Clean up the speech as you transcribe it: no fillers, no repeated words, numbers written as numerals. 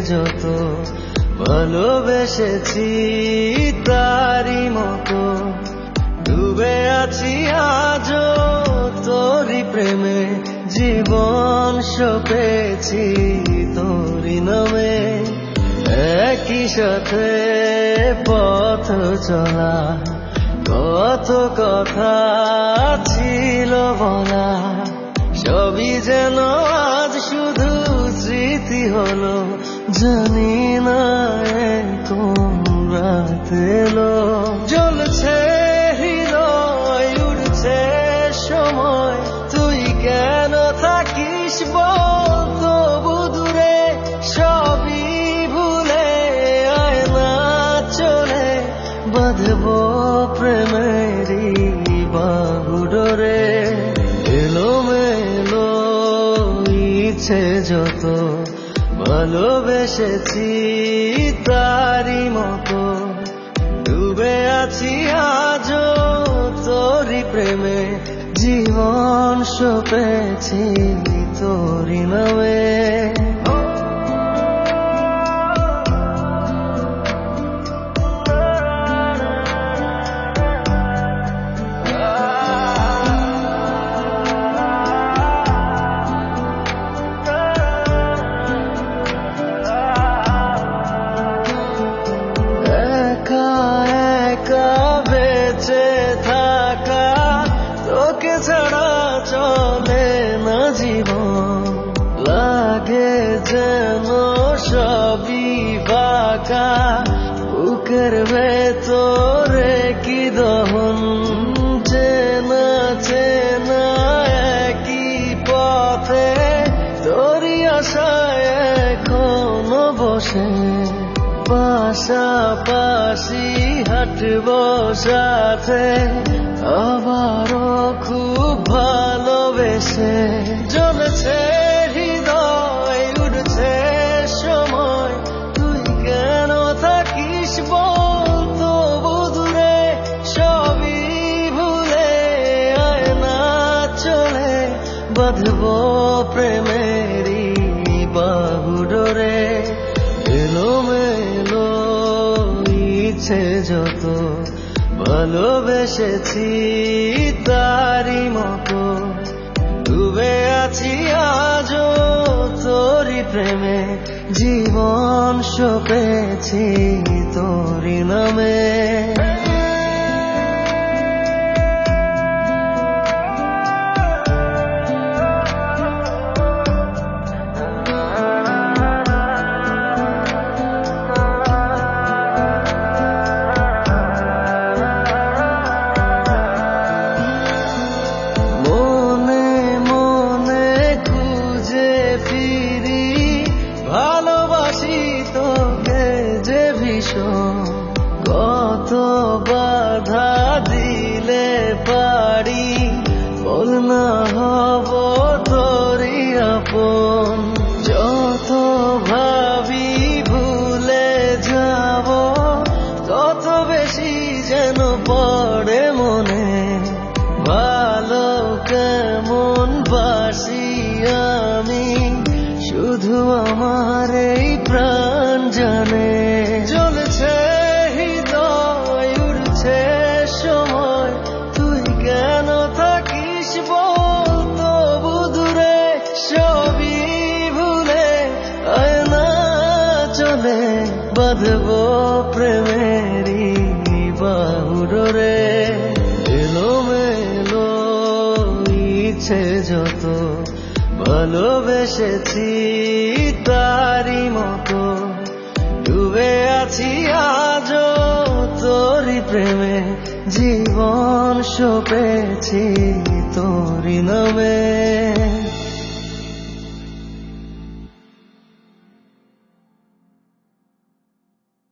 যত ভালোবেসেছি তারই মতো ডুবে আছি আজও তোরই প্রেমে, জীবন সপেছি তোরই নামে। একই সাথে পথ চলা, কত কথা ছিল বলা, সবই যেন আজ শুধু স্মৃতি হলো। জানি না কোন রাত এলো, জ্বলছে হৃদয়, উড়ছে সময়, তুই কেন থাকিস বল তবু দূরে। সবই ভুলে আয় না চলে, বাঁধবো প্রেমেরই বাহুডোরে। এলোমেলো ইচ্ছে যত ভালোবেসেছি তারই মতো ডুবে আছি আজও তোরই প্রেমে, জীবন সপেছি তোরই নামে। ছাড়া চলে না জীবন, লাগে যেন সবই বাঁকা, বুকের ভেতরে কি দহন। চেনা চেনা একই পথে তোরই আশায় এখনো বসে, পাশাপাশি হাঁটবো সাথে আবারও খুব ভালোবেসে। জ্বলছে হৃদয়, উড়ছে সময়, তুই কেন থাকিস বল তবু দূরে। সবই ভুলে আয় না চলে, বাঁধবো প্রেমেরই বাহুডোরে। এলোমেলো ইচ্ছে যত ভালোবেসেছি তারই মতো ডুবে আছি আজও তোরই প্রেমে, জীবন সপেছি তোরই নামে। ভালোবাসি তোকে যে ভীষণ, কত বাধা দিলে পারি বল না হব তোরই আপন। যত ভাবি ভুলে যাব, তত বেশি যেন পড়ে মনে। ভালো কেমন বাসি আমি, শুধু আমার এই প্রাণ জানে। জ্বলছে হৃদয়, উড়ছে সময়, তুই কেন থাকিস বল তবু দূরে। সবই ভুলে আয় না চলে, বাঁধবো প্রেমেরই বাহুডোরে। এলোমেলো ইচ্ছে যত ভালোবেসেছি তারই মতো ডুবে আছি আজও তোরই প্রেমে, জীবন সপেছি তোরই নামে।